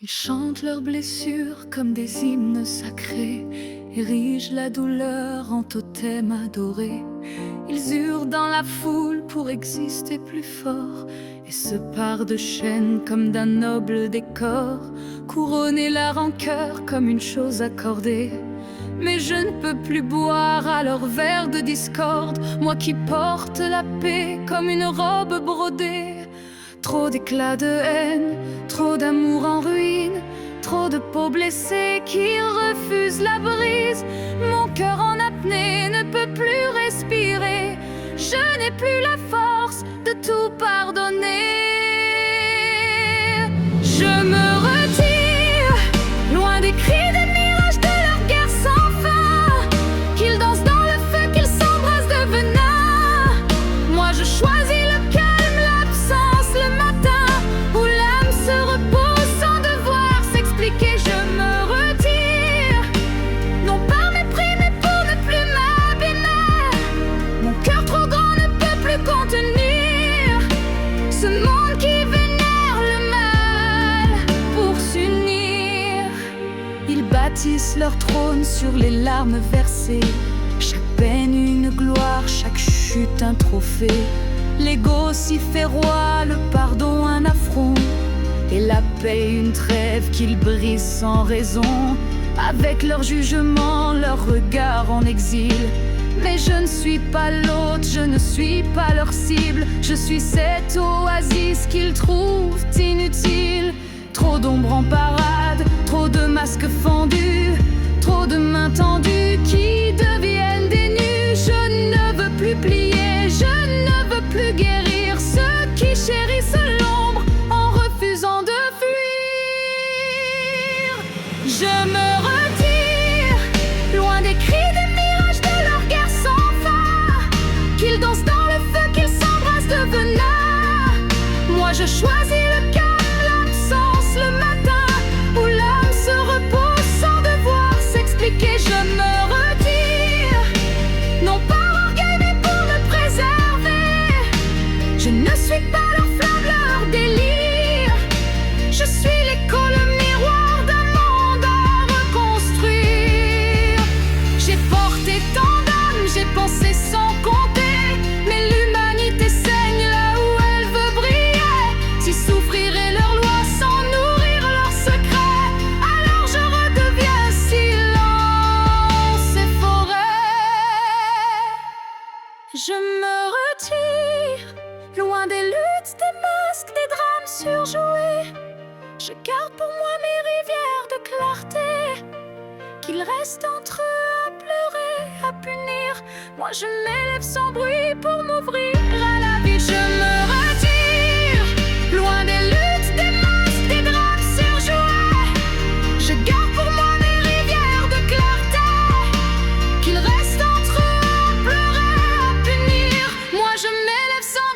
Ils chantent leurs blessures comme des hymnes sacrés, érigent la douleur en totem adoré. Ils hurlent dans la foule pour exister plus fort et se parent de chaînes comme d'un noble décor, couronner la rancœur comme une chose accordée. Mais je ne peux plus boire à leur verre de discorde, moi qui porte la paix comme une robe brodée. Trop d'éclats de haine, trop d'amour en ruine, trop de peaux blessées qui refusent la brise. Mon cœur en apnée ne peut plus respirer, je n'ai plus la force de tout pardonner. Je me retire, loin des cris, des mirages de leur guerre sans fin, qu'ils dansent dans le feu, qu'ils s'embrassent de venin. Moi je choisis le calme, l'absence le matin, où l'âme se repose sans devoir s'expliquer. Je me retire, non par mépris mais pour ne plus m'abîmer. Mon cœur trop grand ne peut plus contenir ce monde qui vénère le mal pour s'unir. Ils bâtissent leur trône sur les larmes versées, chaque peine une gloire, chaque chute un trophée. L'ego s'y fait roi, le pardon un affront, et la paix une trêve qu'ils brisent sans raison. Avec leur jugement, leur regard en exil. Mais je ne suis pas l'autre, je ne suis pas leur cible. Je suis cette oasis qu'ils trouvent inutile. Trop d'ombres en parade, trop de masques fendus, trop de mains tendues qui deviennent des nus. Je ne veux plus plier, je ne veux plus guérir ceux qui chérissent l'ombre en refusant de fuir. Je me retire, loin des cris, des mirages de leur guerre sans fin, qu'ils dansent dans le feu, qu'ils s'embrassent de venin. Moi je choisis le calme, l'absence le matin, où l'âme se repose sans devoir s'expliquer. Je me retire, non par orgueil mais pour me préserver. Je ne suis pas leur flamme, leur délire. Je suis l'écho, le miroir d'un monde à reconstruire. J'ai porté tant d'âmes, j'ai pensé sans compter, mais l'humanité saigne là où elle veut briller. Si souffrir est leur loi, sans nourrir leurs secrets, alors je redeviens silence et forêt. Je me retire, loin des luttes, des masques, des drames surjoués. Je garde pour moi mes rivières de clarté, qu'il reste entre eux à pleurer, à punir. Moi je m'élève sans bruit pour m'ouvrir à la vie. Je me retire, loin des luttes, des masques, des drames surjoués. Je garde pour moi mes rivières de clarté, qu'il reste entre eux à pleurer, à punir. Moi je m'élève sans